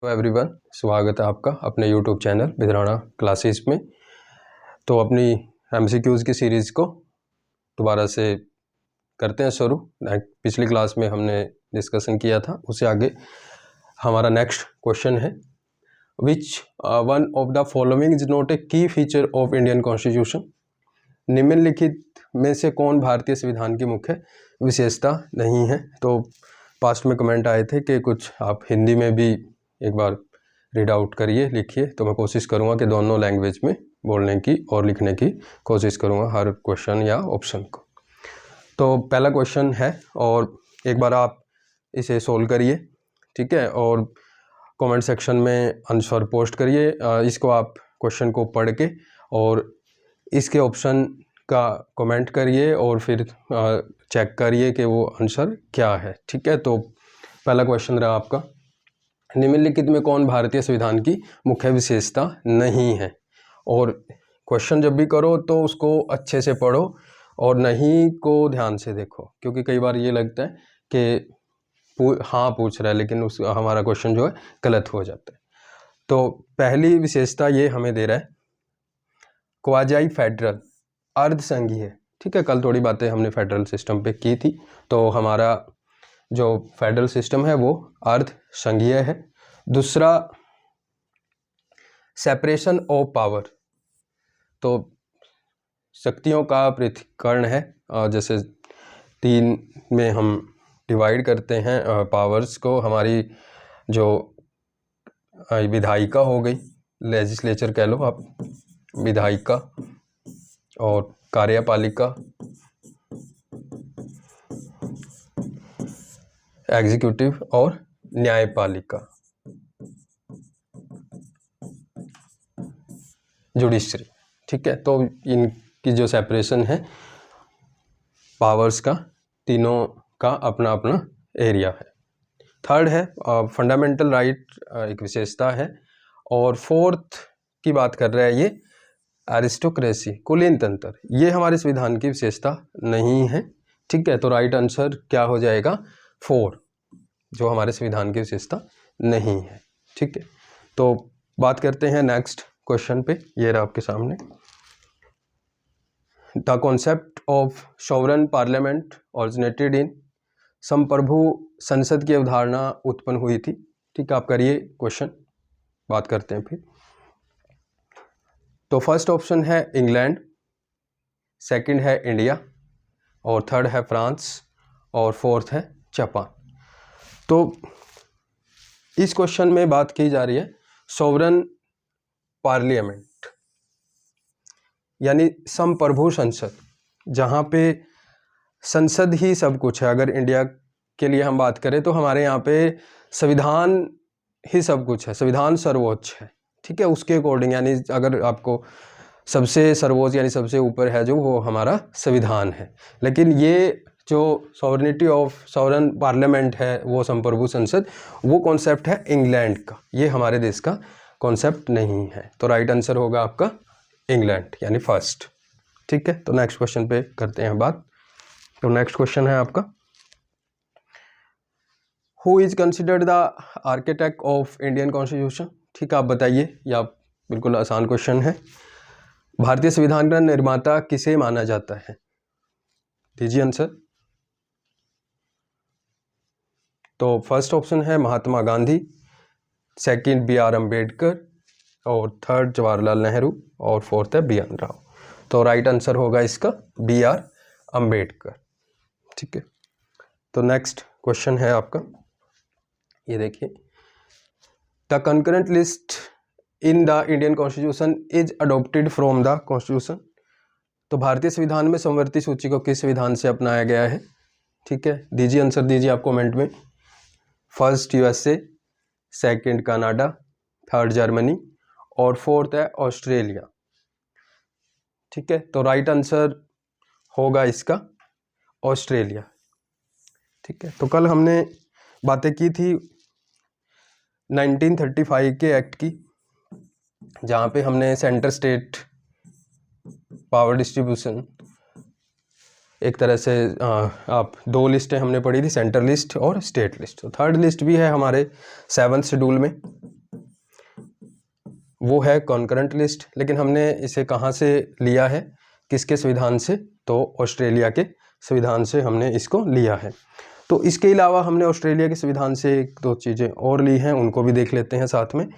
Everyone, स्वागत है आपका अपने यूट्यूब चैनल विधराणा क्लासेस में। तो अपनी एमसीक्यूज़ की सीरीज़ को दोबारा से करते हैं शुरू। पिछली क्लास में हमने डिस्कशन किया था, उससे आगे हमारा नेक्स्ट क्वेश्चन है, which one of the following is not a की फीचर ऑफ इंडियन कॉन्स्टिट्यूशन। निम्नलिखित में से कौन भारतीय संविधान की मुख्य विशेषता नहीं है। तो पास्ट में कमेंट आए थे कि कुछ आप हिंदी में भी एक बार रीड आउट करिए, लिखिए। तो मैं कोशिश करूँगा कि दोनों लैंग्वेज में बोलने की और लिखने की कोशिश करूँगा हर क्वेश्चन या ऑप्शन को। तो पहला क्वेश्चन है और एक बार आप इसे सोल्व करिए, ठीक है, और कमेंट सेक्शन में आंसर पोस्ट करिए। इसको आप क्वेश्चन को पढ़ के और इसके ऑप्शन का कमेंट करिए और फिर चेक करिए कि वो आंसर क्या है, ठीक है। तो पहला क्वेश्चन रहा आपका, निम्नलिखित में कौन भारतीय संविधान की मुख्य विशेषता नहीं है। और क्वेश्चन जब भी करो तो उसको अच्छे से पढ़ो और नहीं को ध्यान से देखो, क्योंकि कई बार ये लगता है कि हाँ पूछ रहा है लेकिन उस हमारा क्वेश्चन जो है गलत हो जाता है। तो पहली विशेषता ये हमें दे रहा है, क्वाजाई फेडरल, अर्ध संघीय, ठीक है। कल थोड़ी बातें हमने फेडरल सिस्टम पे की थी, तो हमारा जो फेडरल सिस्टम है वो अर्ध संघीय है। दूसरा, सेपरेशन ऑफ पावर, तो शक्तियों का पृथक्करण है। जैसे 3 में हम डिवाइड करते हैं पावर्स को। हमारी जो विधायिका हो गई, लेजिस्लेचर कह लो आप, विधायिका और कार्यपालिका, एग्जीक्यूटिव और न्यायपालिका, जुडिशरी, ठीक है। तो इनकी जो सेपरेशन है पावर्स का, तीनों का अपना अपना एरिया है। थर्ड है फंडामेंटल राइट, एक विशेषता है। और फोर्थ की बात कर रहा है ये एरिस्टोक्रेसी, कुलीन तंत्र, ये हमारे संविधान की विशेषता नहीं है, ठीक है। तो राइट आंसर क्या हो जाएगा, 4, जो हमारे संविधान की विशेषता नहीं है, ठीक है। तो बात करते हैं नेक्स्ट क्वेश्चन पे। ये रहा आपके सामने, the concept of sovereign parliament originated in, संप्रभु संसद की अवधारणा उत्पन्न हुई थी, ठीक है। आप करिए क्वेश्चन, बात करते हैं फिर। तो फर्स्ट ऑप्शन है इंग्लैंड, सेकंड है इंडिया, और थर्ड है फ्रांस, और फोर्थ है जापान। तो इस क्वेश्चन में बात की जा रही है सॉवरन पार्लियामेंट, यानी संप्रभु संसद, जहाँ पे संसद ही सब कुछ है। अगर इंडिया के लिए हम बात करें तो हमारे यहाँ पे संविधान ही सब कुछ है, संविधान सर्वोच्च है, ठीक है। उसके अकॉर्डिंग, यानी अगर आपको सबसे सर्वोच्च यानी सबसे ऊपर है जो, वो हमारा संविधान है। लेकिन ये जो सॉवरेनिटी ऑफ सॉवरन पार्लियामेंट है, वो संप्रभु संसद, वो कॉन्सेप्ट है इंग्लैंड का, ये हमारे देश का कॉन्सेप्ट नहीं है। तो राइट आंसर होगा आपका इंग्लैंड, यानी फर्स्ट, ठीक है। तो नेक्स्ट क्वेश्चन पे करते हैं बात। तो नेक्स्ट क्वेश्चन है आपका, who is considered the architect of Indian constitution, ठीक है। आप बताइए, या बिल्कुल आसान क्वेश्चन है, भारतीय संविधान का निर्माता किसे माना जाता है, दीजिए आंसर। तो फर्स्ट ऑप्शन है महात्मा गांधी, सेकंड BR अम्बेडकर, और थर्ड जवाहरलाल नेहरू, और फोर्थ है BN राव। तो राइट आंसर होगा इसका BR अम्बेडकर, ठीक है। तो नेक्स्ट क्वेश्चन है आपका, ये देखिए, the concurrent list in the Indian constitution is adopted from the constitution. तो भारतीय संविधान में समवर्ती सूची को किस संविधान से अपनाया गया है, ठीक है। दीजिए आंसर, दीजिए आप कमेंट में। First USA, second Canada, third Germany, और फोर्थ है ऑस्ट्रेलिया, ठीक है। तो राइट आंसर होगा इसका ऑस्ट्रेलिया, ठीक है। तो कल हमने बातें की थी 1935 के एक्ट की, जहाँ पे हमने सेंटर स्टेट पावर डिस्ट्रीब्यूशन, एक तरह से आप 2 लिस्टें हमने पढ़ी थी, सेंटर लिस्ट और स्टेट लिस्ट। तो थर्ड लिस्ट भी है हमारे 7th शेड्यूल में, वो है कॉन्करेंट लिस्ट, लेकिन हमने इसे कहाँ से लिया है, किसके संविधान से, तो ऑस्ट्रेलिया के संविधान से हमने इसको लिया है। तो इसके अलावा हमने ऑस्ट्रेलिया के संविधान से एक दो चीज़ें और ली हैं, उनको भी देख लेते हैं साथ में।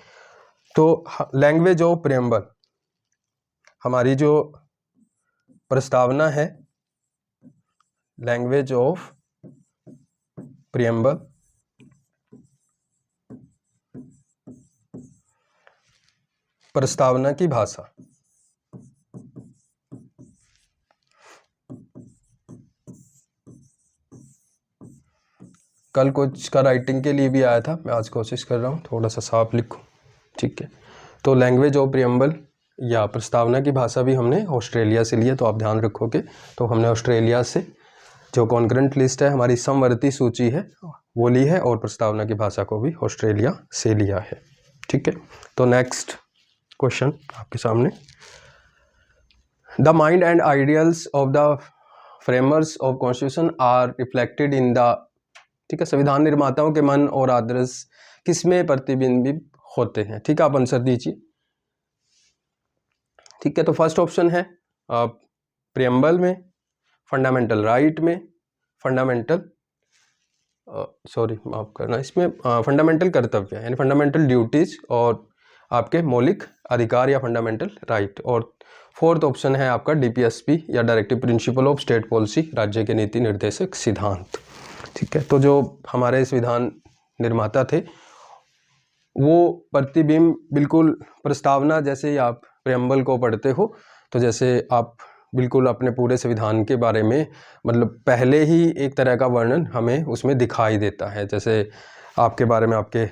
तो लैंग्वेज ऑफ प्रियम्बल, हमारी जो प्रस्तावना है, लैंग्वेज ऑफ प्रियम्बल, प्रस्तावना की भाषा। कल कुछ का राइटिंग के लिए भी आया था, मैं आज कोशिश कर रहा हूँ थोड़ा सा साफ लिखूँ, ठीक है। तो लैंग्वेज ऑफ प्रियम्बल या प्रस्तावना की भाषा भी हमने ऑस्ट्रेलिया से लिया, तो आप ध्यान रखोगे। तो हमने ऑस्ट्रेलिया से जो कॉन्करेंट लिस्ट है, हमारी समवर्ती सूची है, वो ली है, और प्रस्तावना की भाषा को भी ऑस्ट्रेलिया से लिया है, ठीक है। तो नेक्स्ट क्वेश्चन आपके सामने, the mind and ideals of the framers of constitution are reflected in the, ठीक है, संविधान निर्माताओं के मन और आदर्श किसमें प्रतिबिंबित होते हैं, ठीक है। आप आंसर दीजिए, ठीक है। तो फर्स्ट ऑप्शन है प्रियम्बल में, फंडामेंटल राइट में, फंडामेंटल माफ करना, इसमें फंडामेंटल कर्तव्य यानी फंडामेंटल ड्यूटीज, और आपके मौलिक अधिकार या फंडामेंटल राइट, और फोर्थ ऑप्शन है आपका डीपीएसपी या directive principle of state policy, राज्य के नीति निर्देशक सिद्धांत, ठीक है। तो जो हमारे संविधान निर्माता थे वो प्रतिबिंब बिल्कुल प्रस्तावना, जैसे ही आप प्रियम्बल को पढ़ते हो तो जैसे आप बिल्कुल अपने पूरे संविधान के बारे में, मतलब पहले ही एक तरह का वर्णन हमें उसमें दिखाई देता है, जैसे आपके बारे में आपके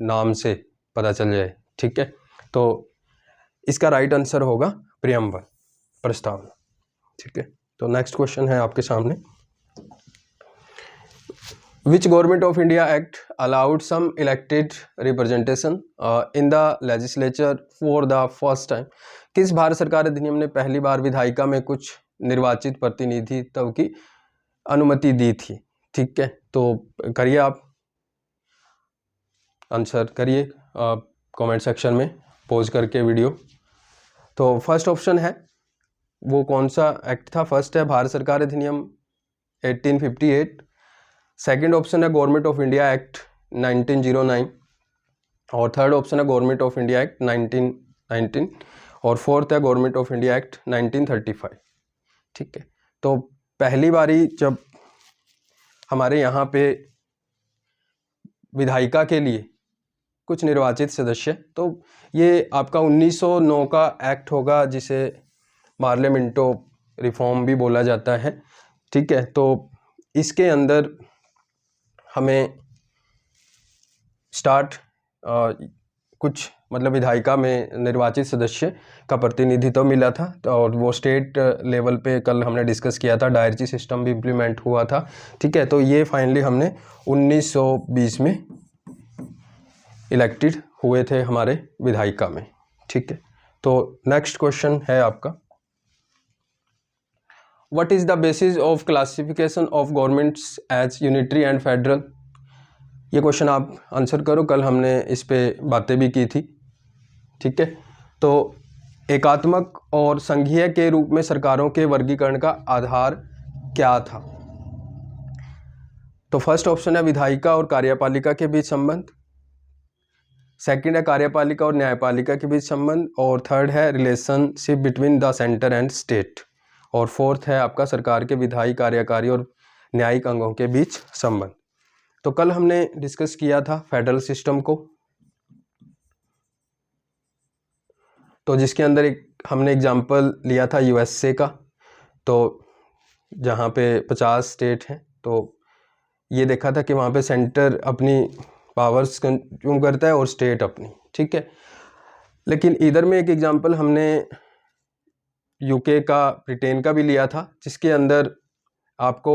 नाम से पता चल जाए, ठीक है। तो इसका राइट आंसर होगा प्रियम्बल, प्रस्तावना, ठीक है। तो नेक्स्ट क्वेश्चन है आपके सामने, Which Government of India Act allowed some elected representation in the legislature for the first time? किस भारत सरकार अधिनियम ने पहली बार विधायिका में कुछ निर्वाचित प्रतिनिधित्व की अनुमति दी थी, ठीक है। तो करिए, आप आंसर करिए कमेंट सेक्शन में पोज करके वीडियो। तो फर्स्ट ऑप्शन है, वो कौन सा एक्ट था, फर्स्ट है भारत सरकार अधिनियम 1858, सेकेंड ऑप्शन है गवर्नमेंट ऑफ इंडिया एक्ट 1909, और थर्ड ऑप्शन है गवर्नमेंट ऑफ इंडिया एक्ट 1919, और फोर्थ है गवर्नमेंट ऑफ इंडिया एक्ट 1935, ठीक है। तो पहली बारी जब हमारे यहाँ पे विधायिका के लिए कुछ निर्वाचित सदस्य, तो ये आपका 1909 का एक्ट होगा, जिसे पार्लियामेंटो रिफॉर्म भी बोला जाता है, ठीक है। तो इसके अंदर हमें स्टार्ट कुछ मतलब विधायिका में निर्वाचित सदस्य का प्रतिनिधित्व मिला था, और वो स्टेट लेवल पे कल हमने डिस्कस किया था, डायरची सिस्टम भी इम्प्लीमेंट हुआ था, ठीक है। तो ये फाइनली हमने 1920 में इलेक्टेड हुए थे हमारे विधायिका में, ठीक है। तो नेक्स्ट क्वेश्चन है आपका, What is the basis of classification of governments as unitary and federal? ये क्वेश्चन आप आंसर करो, कल हमने इस पे बातें भी की थी, ठीक है। तो एकात्मक और संघीय के रूप में सरकारों के वर्गीकरण का आधार क्या था? तो फर्स्ट ऑप्शन है विधायिका और कार्यपालिका के बीच संबंध, सेकंड है कार्यपालिका और न्यायपालिका के बीच संबंध, और थर्ड है relationship between the centre and state, और फोर्थ है आपका सरकार के विधायी, कार्यकारी और न्यायिक अंगों के बीच संबंध। तो कल हमने डिस्कस किया था फेडरल सिस्टम को, तो जिसके अंदर हमने एग्जांपल लिया था यूएसए का, तो जहाँ पे 50 स्टेट हैं, तो ये देखा था कि वहाँ पे सेंटर अपनी पावर्स कंज्यूम करता है और स्टेट अपनी, ठीक है। लेकिन इधर में एक एग्जांपल हमने यूके का, ब्रिटेन का भी लिया था, जिसके अंदर आपको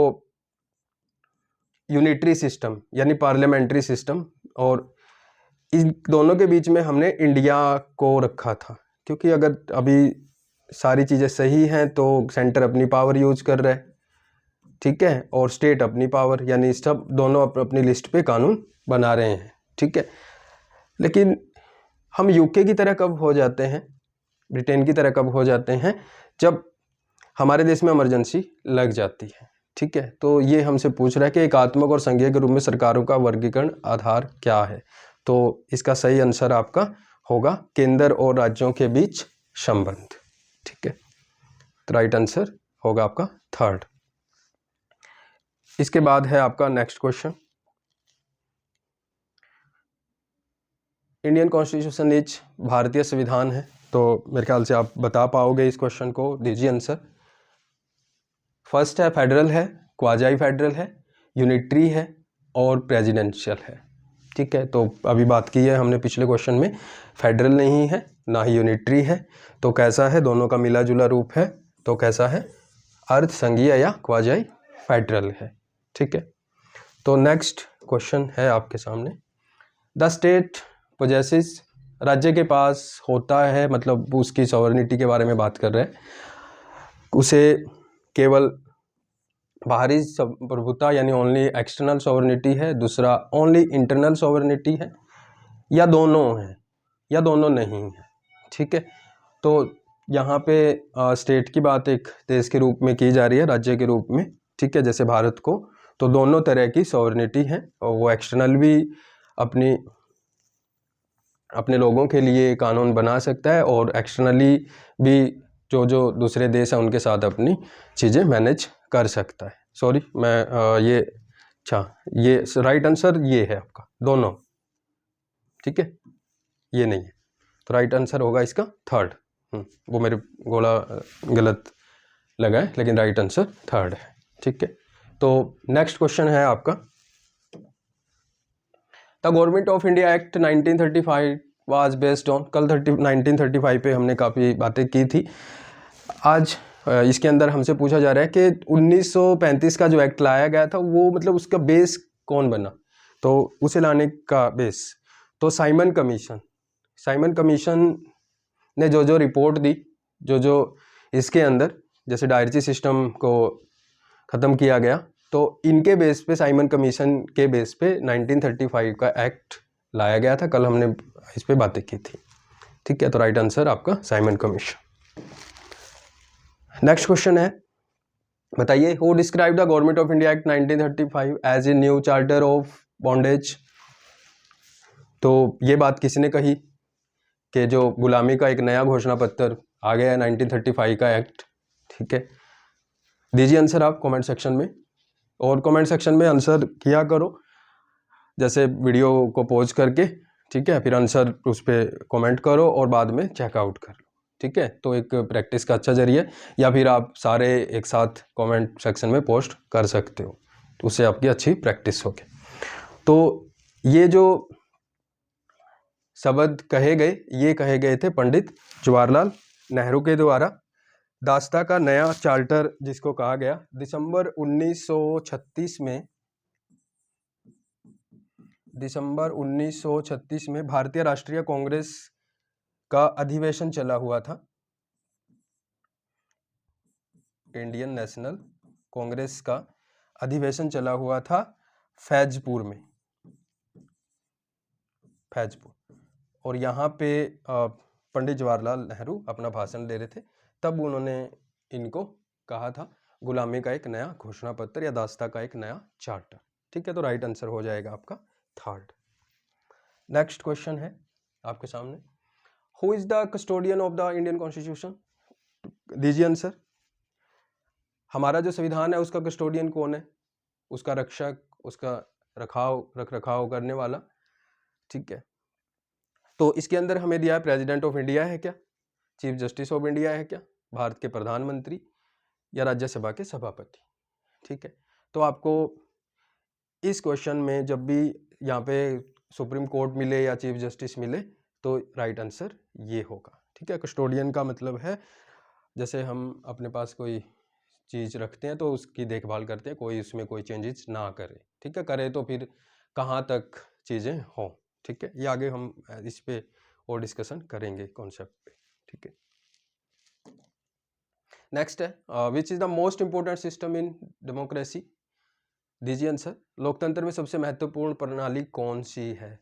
यूनिटरी सिस्टम यानी पार्लियामेंट्री सिस्टम, और इन दोनों के बीच में हमने इंडिया को रखा था, क्योंकि अगर अभी सारी चीज़ें सही हैं तो सेंटर अपनी पावर यूज कर रहा है, ठीक है, और स्टेट अपनी पावर, यानी सब दोनों अपनी लिस्ट पे कानून बना रहे हैं, ठीक है। लेकिन हम यूके की तरह कब हो जाते हैं, ब्रिटेन की तरह कब हो जाते हैं, जब हमारे देश में इमरजेंसी लग जाती है। ठीक है, तो ये हमसे पूछ रहा है कि एकात्मक और संघीय के रूप में सरकारों का वर्गीकरण आधार क्या है। तो इसका सही आंसर आपका होगा केंद्र और राज्यों के बीच संबंध। ठीक है, तो राइट आंसर होगा आपका थर्ड। इसके बाद है आपका next question, Indian constitution is, भारतीय संविधान है, तो मेरे ख्याल से आप बता पाओगे इस क्वेश्चन को, दीजिए आंसर। फर्स्ट है फेडरल है, क्वाजाई फेडरल है, यूनिटरी है और प्रेसिडेंशियल है। ठीक है, तो अभी बात की है हमने पिछले क्वेश्चन में, फेडरल नहीं है ना ही यूनिटरी है, तो कैसा है, दोनों का मिला जुला रूप है, तो कैसा है, अर्ध संघीय या क्वाजाई फेडरल है। ठीक है, तो नेक्स्ट क्वेश्चन है आपके सामने, द स्टेट पोजेसिस, राज्य के पास होता है, मतलब उसकी सॉवरेनिटी के बारे में बात कर रहे हैं, उसे केवल बाहरी प्रभुता यानी ओनली एक्सटर्नल सॉवरेनिटी है, दूसरा ओनली इंटरनल सॉवरेनिटी है, या दोनों है, या दोनों नहीं है। ठीक है, तो यहाँ पे स्टेट की बात एक देश के रूप में की जा रही है, राज्य के रूप में। ठीक है, जैसे भारत को, तो दोनों तरह की सॉवरेनिटी है, और वो एक्सटर्नल भी अपने लोगों के लिए कानून बना सकता है, और एक्सटर्नली भी जो दूसरे देश हैं उनके साथ अपनी चीज़ें मैनेज कर सकता है। सॉरी, मैं ये ये राइट आंसर ये है आपका, दोनों। ठीक है, ये नहीं है, तो राइट आंसर होगा इसका थर्ड। वो मेरे गोला गलत लगा है, लेकिन राइट आंसर थर्ड है। ठीक है, तो नेक्स्ट क्वेश्चन है आपका, the government of India act 1935 was based on, कल 1935 पे हमने काफ़ी बातें की थी। आज इसके अंदर हमसे पूछा जा रहा है कि 1935 का जो एक्ट लाया गया था, वो मतलब उसका बेस कौन बना, तो उसे लाने का बेस, तो साइमन कमीशन ने जो रिपोर्ट दी, जो इसके अंदर जैसे डायरेक्सी सिस्टम को ख़त्म किया गया, तो इनके बेस पे, साइमन कमीशन के बेस पे 1935 का एक्ट लाया गया था, कल हमने इस पे बातें की थी। ठीक है, तो राइट आंसर आपका साइमन कमीशन। नेक्स्ट क्वेश्चन है, बताइए, who describe the government of India act 1935 as a new charter of bondage, तो ये बात किसने कही कि जो गुलामी का एक नया घोषणा पत्र आ गया है 1935 का एक्ट। ठीक है, दीजिए आंसर आप कमेंट सेक्शन में, और कमेंट सेक्शन में आंसर किया करो, जैसे वीडियो को पॉज करके। ठीक है, फिर आंसर उस पर कमेंट करो और बाद में चेकआउट कर लो। ठीक है, तो एक प्रैक्टिस का अच्छा जरिया, या फिर आप सारे एक साथ कमेंट सेक्शन में पोस्ट कर सकते हो, तो उससे आपकी अच्छी प्रैक्टिस होगी। तो ये जो शब्द कहे गए, ये कहे गए थे पंडित जवाहरलाल नेहरू के द्वारा। दास्ता का नया चार्टर जिसको कहा गया, दिसंबर 1936 में भारतीय राष्ट्रीय कांग्रेस का अधिवेशन चला हुआ था, इंडियन नेशनल कांग्रेस का अधिवेशन चला हुआ था फैजपुर में, और यहाँ पे पंडित जवाहरलाल नेहरू अपना भाषण दे रहे थे, तब उन्होंने इनको कहा था गुलामी का एक नया घोषणा पत्र या दास्ता का एक नया चार्टर। ठीक है, तो राइट आंसर हो जाएगा आपका थर्ड। नेक्स्ट क्वेश्चन है आपके सामने, who is the custodian of the Indian constitution, दीजिए आंसर। हमारा जो संविधान है उसका कस्टोडियन कौन है, उसका रक्षक, उसका रख रखाव करने वाला। ठीक है, तो इसके अंदर हमें दिया है प्रेसिडेंट ऑफ इंडिया है क्या, चीफ जस्टिस ऑफ इंडिया है क्या, भारत के प्रधानमंत्री, या राज्यसभा के सभापति। ठीक है, तो आपको इस क्वेश्चन में जब भी यहाँ पे सुप्रीम कोर्ट मिले या चीफ जस्टिस मिले, तो राइट आंसर ये होगा। ठीक है, कस्टोडियन का मतलब है जैसे हम अपने पास कोई चीज़ रखते हैं तो उसकी देखभाल करते हैं, कोई उसमें कोई चेंजेस ना करे। ठीक है, करे तो फिर कहाँ तक चीज़ें हों। ठीक है, ये आगे हम इस पे और डिस्कशन करेंगे कॉन्सेप्ट पे। ठीक है, नेक्स्ट है, which is the most important system in democracy, दीजिए आंसर। लोकतंत्र में सबसे महत्वपूर्ण प्रणाली कौन सी है।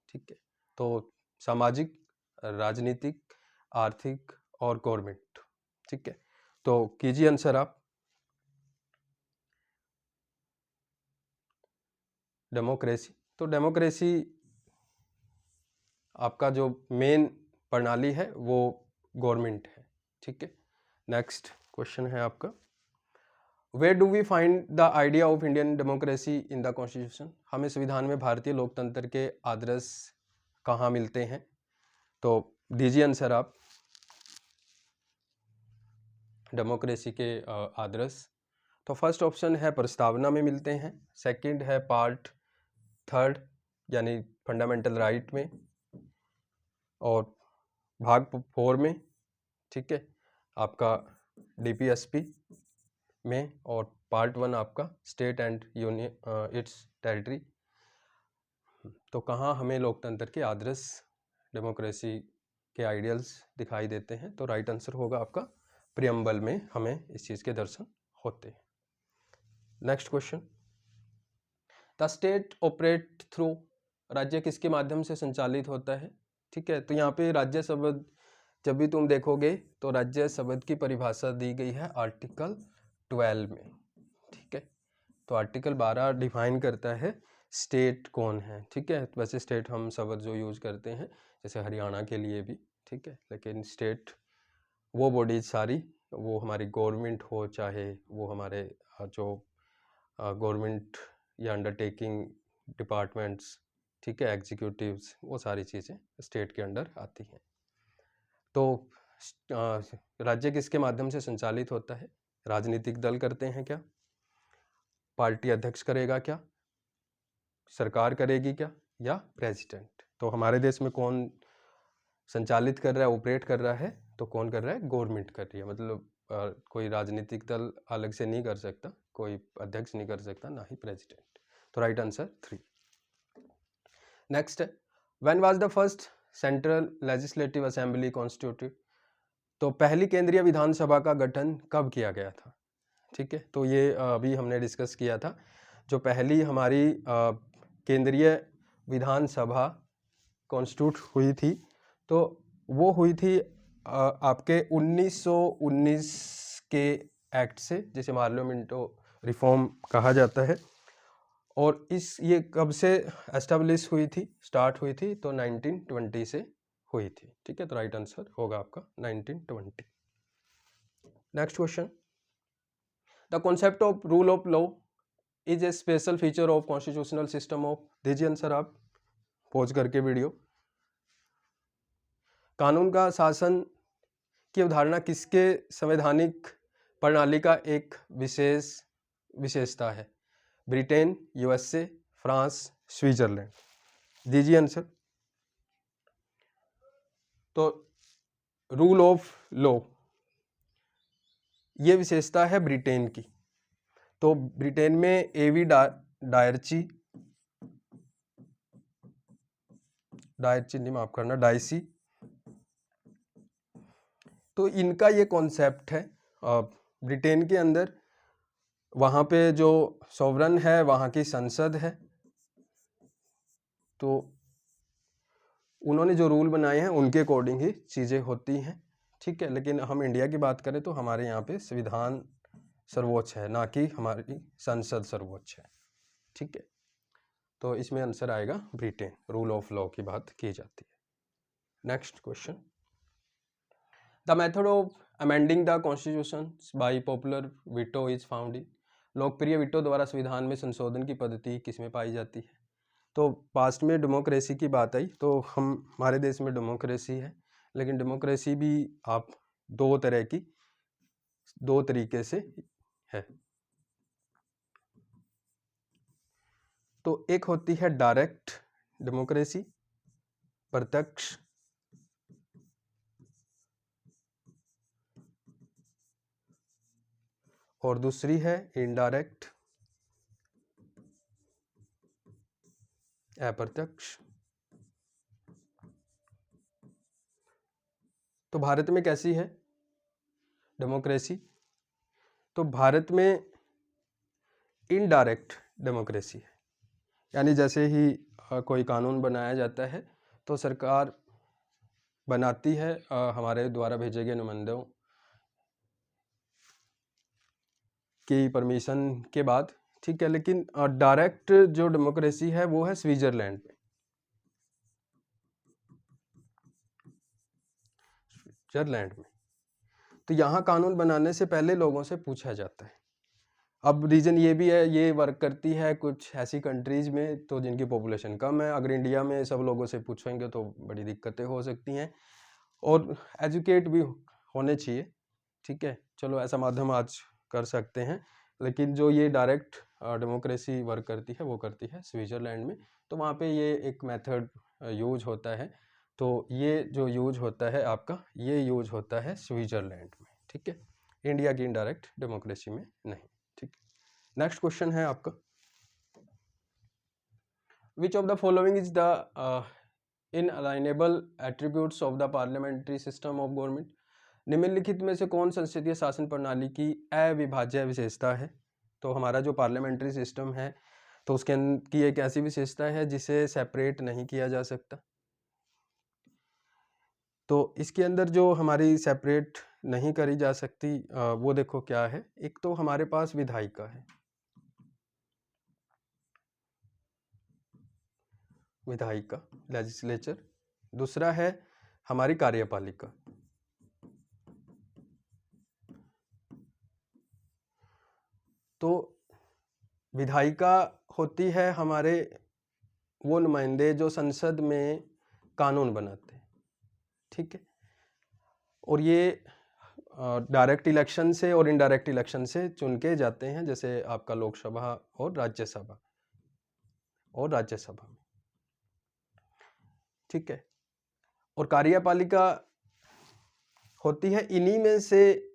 ठीक है, तो सामाजिक राजनीतिक, आर्थिक और गवर्नमेंट। ठीक है, तो कीजिए आंसर आप। डेमोक्रेसी, तो डेमोक्रेसी आपका जो मेन प्रणाली है वो गवर्नमेंट है। ठीक है, नेक्स्ट क्वेश्चन है आपका, where do we find the idea of Indian democracy in the constitution. हमें संविधान में भारतीय लोकतंत्र के आदर्श कहाँ मिलते हैं? तो दीजिए आंसर आप, डेमोक्रेसी के आदर्श। तो फर्स्ट ऑप्शन है प्रस्तावना में मिलते हैं, सेकंड है पार्ट थर्ड यानी फंडामेंटल राइट में, और भाग 4 में। ठीक है, आपका डीपीएसपी में, और पार्ट 1 आपका state and union it's territory. तो कहाँ हमें लोकतंत्र के आदर्श, डेमोक्रेसी के आइडियल्स दिखाई देते हैं? तो राइट आंसर होगा आपका प्रियम्बल में हमें इस चीज़ के दर्शन होते हैं। Next question, the state operate through, राज्य किसके माध्यम से संचालित होता है? ठीक है, तो यहाँ पे राज्य शब्द जब भी तुम देखोगे तो राज्य शब्द की परिभाषा दी गई है आर्टिकल 12 में। ठीक है, तो आर्टिकल 12 डिफाइन करता है स्टेट कौन है। ठीक है, वैसे स्टेट हम शब्द जो यूज करते हैं जैसे हरियाणा के लिए भी, ठीक है, लेकिन स्टेट वो बॉडीज सारी, वो हमारी गवर्नमेंट हो चाहे वो हमारे जो गवर्नमेंट या अंडरटेकिंग डिपार्टमेंट्स, ठीक है, एग्जीक्यूटिव्स, वो सारी चीज़ें स्टेट के अंडर आती हैं। तो राज्य किसके माध्यम से संचालित होता है? राजनीतिक दल करते हैं क्या? पार्टी अध्यक्ष करेगा क्या? सरकार करेगी क्या? या प्रेसिडेंट? तो हमारे देश में कौन संचालित कर रहा है, ऑपरेट कर रहा है? तो कौन कर रहा है? गवर्नमेंट कर रही है। मतलब कोई राजनीतिक दल अलग से नहीं कर सकता, कोई अध्यक्ष नहीं कर सकता, ना ही प्रेसिडेंट। तो राइट आंसर 3। नेक्स्ट है, when was the first central legislative assembly constituted. तो पहली केंद्रीय विधानसभा का गठन कब किया गया था? ठीक है, तो ये अभी हमने डिस्कस किया था। जो पहली हमारी केंद्रीय विधानसभा कॉन्स्टिट्यूट हुई थी तो वो हुई थी आपके 1919 के एक्ट से, जिसे पार्लियामेंटो रिफॉर्म कहा जाता है। और ये कब से एस्टेब्लिश हुई थी, स्टार्ट हुई थी? तो 1920 से हुई थी। ठीक है, तो राइट आंसर होगा आपका 1920। Next question, the concept of rule of law is a special feature of constitutional system of. दीजिए आंसर आप पॉज करके वीडियो। कानून का शासन की अवधारणा किसके संवैधानिक प्रणाली का एक विशेषता है? Britain, USA, France, Switzerland. दीजिए आंसर। तो रूल ऑफ लॉ ये विशेषता है ब्रिटेन की। तो ब्रिटेन में एवी डायरची नहीं, माफ करना, डायसी, तो इनका ये कॉन्सेप्ट है ब्रिटेन के अंदर। वहाँ पे जो सॉवरन है वहाँ की संसद है, तो उन्होंने जो रूल बनाए हैं उनके अकॉर्डिंग ही चीज़ें होती हैं। ठीक है, लेकिन हम इंडिया की बात करें तो हमारे यहाँ पे संविधान सर्वोच्च है, ना कि हमारी संसद सर्वोच्च है। ठीक है, तो इसमें आंसर आएगा ब्रिटेन, रूल ऑफ लॉ की बात की जाती है। Next question, the method of amending the constitution by popular veto is found in. लोकप्रिय वीटो द्वारा संविधान में संशोधन की पद्धति किसमें पाई जाती है? तो पास्ट में डेमोक्रेसी की बात आई तो हमारे देश में डेमोक्रेसी है, लेकिन डेमोक्रेसी भी आप दो तरीके से है। तो एक होती है डायरेक्ट डेमोक्रेसी, प्रत्यक्ष, और दूसरी है इनडायरेक्ट, अप्रत्यक्ष। तो भारत में कैसी है डेमोक्रेसी? तो भारत में इनडायरेक्ट डेमोक्रेसी है, यानी जैसे ही कोई कानून बनाया जाता है तो सरकार बनाती है हमारे द्वारा भेजे गए नुमाइंदों की परमिशन के बाद, ठीक है। लेकिन डायरेक्ट जो डेमोक्रेसी है वो है स्विट्जरलैंड में। स्विट्जरलैंड में तो यहाँ कानून बनाने से पहले लोगों से पूछा जाता है। अब रीज़न ये भी है, ये वर्क करती है कुछ ऐसी कंट्रीज़ में तो जिनकी पॉपुलेशन कम है। अगर इंडिया में सब लोगों से पूछेंगे तो बड़ी दिक्कतें हो सकती हैं, और एजुकेट भी होने चाहिए, ठीक है। चलो ऐसा माध्यम आज कर सकते हैं, लेकिन जो ये डायरेक्ट डेमोक्रेसी वर्क करती है वो करती है स्विट्ज़रलैंड में। तो वहाँ पे ये एक मेथड यूज होता है, तो ये जो यूज होता है आपका, ये यूज होता है स्विट्ज़रलैंड में, ठीक है। इंडिया की इनडायरेक्ट डेमोक्रेसी में नहीं, ठीक है। नेक्स्ट क्वेश्चन है आपका, which of the following is the inalienable attributes of the parliamentary system of government. निम्नलिखित में से कौन संसदीय शासन प्रणाली की अविभाज्य विशेषता है। तो हमारा जो पार्लियामेंट्री सिस्टम है तो उसके की एक ऐसी विशेषता है जिसे सेपरेट नहीं किया जा सकता। तो इसके अंदर जो हमारी सेपरेट नहीं करी जा सकती वो देखो क्या है। एक तो हमारे पास विधायिका है, विधायिका लेजिस्लेचर। दूसरा है हमारी कार्यपालिका। तो विधायिका होती है हमारे वो नुमाइंदे जो संसद में कानून बनाते हैं, ठीक है। और ये डायरेक्ट इलेक्शन से और इनडायरेक्ट इलेक्शन से चुन के जाते हैं, जैसे आपका लोकसभा और राज्यसभा में, ठीक है। और कार्यपालिका होती है इन्हीं में से,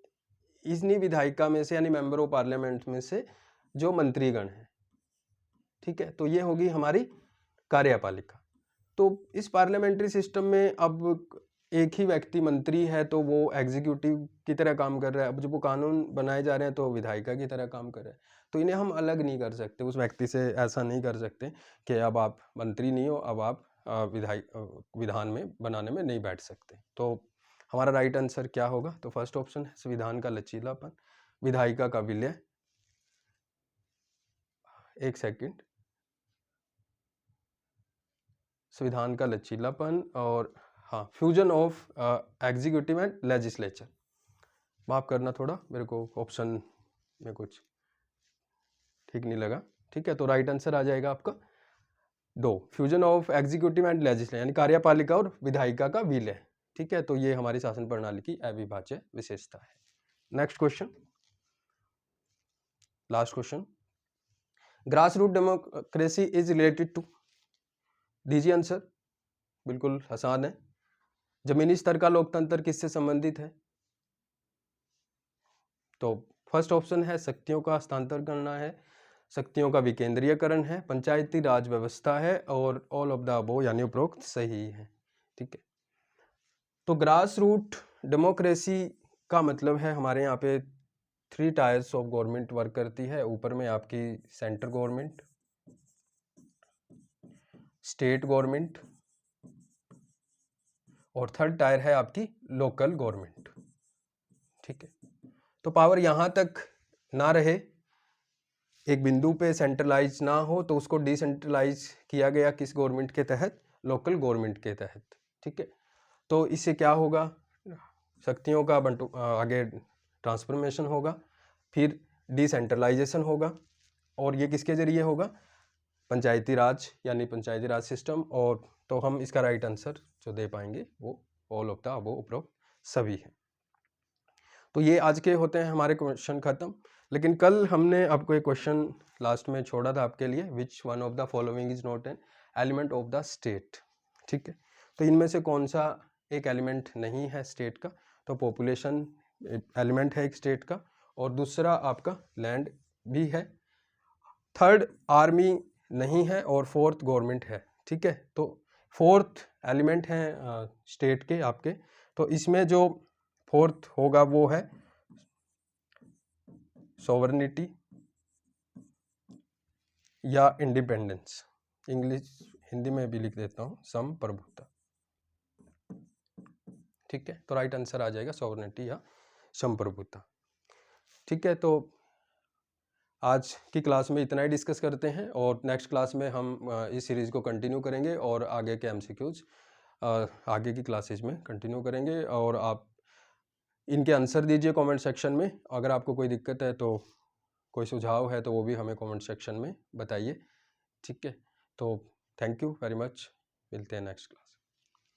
इन्हीं विधायिका में से, यानी मेंबर ऑफ पार्लियामेंट में से जो मंत्रीगण हैं, ठीक है। तो ये होगी हमारी कार्यपालिका। तो इस पार्लियामेंट्री सिस्टम में अब एक ही व्यक्ति मंत्री है तो वो एग्जीक्यूटिव की तरह काम कर रहा है। अब जब वो कानून बनाए जा रहे हैं तो विधायिका की तरह काम कर रहा है। तो इन्हें हम अलग नहीं कर सकते उस व्यक्ति से, ऐसा नहीं कर सकते कि अब आप मंत्री नहीं हो, अब आप विधान में बनाने में नहीं बैठ सकते। तो हमारा राइट आंसर क्या होगा? तो फर्स्ट ऑप्शन है संविधान का लचीलापन, विधायिका का विलय। एक सेकंड, संविधान का लचीलापन और हाँ, fusion of executive and legislature. माफ करना थोड़ा, मेरे को ऑप्शन में कुछ ठीक नहीं लगा, ठीक है। तो राइट आंसर आ जाएगा आपका 2, fusion of executive and legislature, यानी कार्यपालिका और विधायिका का विलय, ठीक है। तो ये हमारी शासन प्रणाली की अविभाज्य विशेषता है। Next question, last question, grass root democracy is related to, दीजिए आंसर। बिल्कुल आसान है। जमीनी स्तर का लोकतंत्र किससे संबंधित है? तो फर्स्ट ऑप्शन है शक्तियों का हस्तांतरण करना है, शक्तियों का विकेंद्रीयकरण है, पंचायती राज व्यवस्था है, और ऑल ऑफ द अबव यानी उपरोक्त सही है, ठीक है। तो ग्रास रूट डेमोक्रेसी का मतलब है हमारे यहाँ पे 3 टायर्स ऑफ गवर्नमेंट वर्क करती है। ऊपर में आपकी सेंट्रल गवर्नमेंट, स्टेट गवर्नमेंट, और थर्ड टायर है आपकी लोकल गवर्नमेंट, ठीक है। तो पावर यहाँ तक ना रहे, एक बिंदु पे सेंट्रलाइज ना हो, तो उसको डिसेंट्रलाइज किया गया किस गवर्नमेंट के तहत? लोकल गवर्नमेंट के तहत, ठीक है। तो इससे क्या होगा? शक्तियों का आगे ट्रांसफॉर्मेशन होगा, फिर डिसेंट्रलाइजेशन होगा, और ये किसके जरिए होगा? पंचायती राज, यानी पंचायती राज सिस्टम। और तो हम इसका राइट आंसर जो दे पाएंगे वो ऑल ऑफ द अबव उपरोक्त सभी है। तो ये आज के होते हैं हमारे क्वेश्चन खत्म। लेकिन कल हमने आपको एक क्वेश्चन लास्ट में छोड़ा था आपके लिए, which one of the following is not an element of the state, ठीक है। तो इनमें से कौन सा एक एलिमेंट नहीं है स्टेट का? तो पॉपुलेशन एलिमेंट है एक स्टेट का, और दूसरा आपका लैंड भी है, थर्ड आर्मी नहीं है, और फोर्थ गवर्नमेंट है, ठीक है। तो फोर्थ एलिमेंट है स्टेट के आपके। तो इसमें जो फोर्थ होगा वो है सॉवरेनिटी या इंडिपेंडेंस, इंग्लिश हिंदी में भी लिख देता हूँ, संप्रभुता, ठीक है, तो राइट आंसर आ जाएगा सॉवरेनिटी या संप्रभुता। ठीक है, तो आज की क्लास में इतना ही डिस्कस करते हैं और नेक्स्ट क्लास में हम इस सीरीज़ को कंटिन्यू करेंगे और आगे के एमसीक्यूज आगे की क्लासेज में कंटिन्यू करेंगे। और आप इनके आंसर दीजिए कमेंट सेक्शन में। अगर आपको कोई दिक्कत है तो कोई सुझाव है तो वो भी हमें कमेंट सेक्शन में बताइए। ठीक है, तो थैंक यू वेरी मच, मिलते हैं नेक्स्ट क्लास।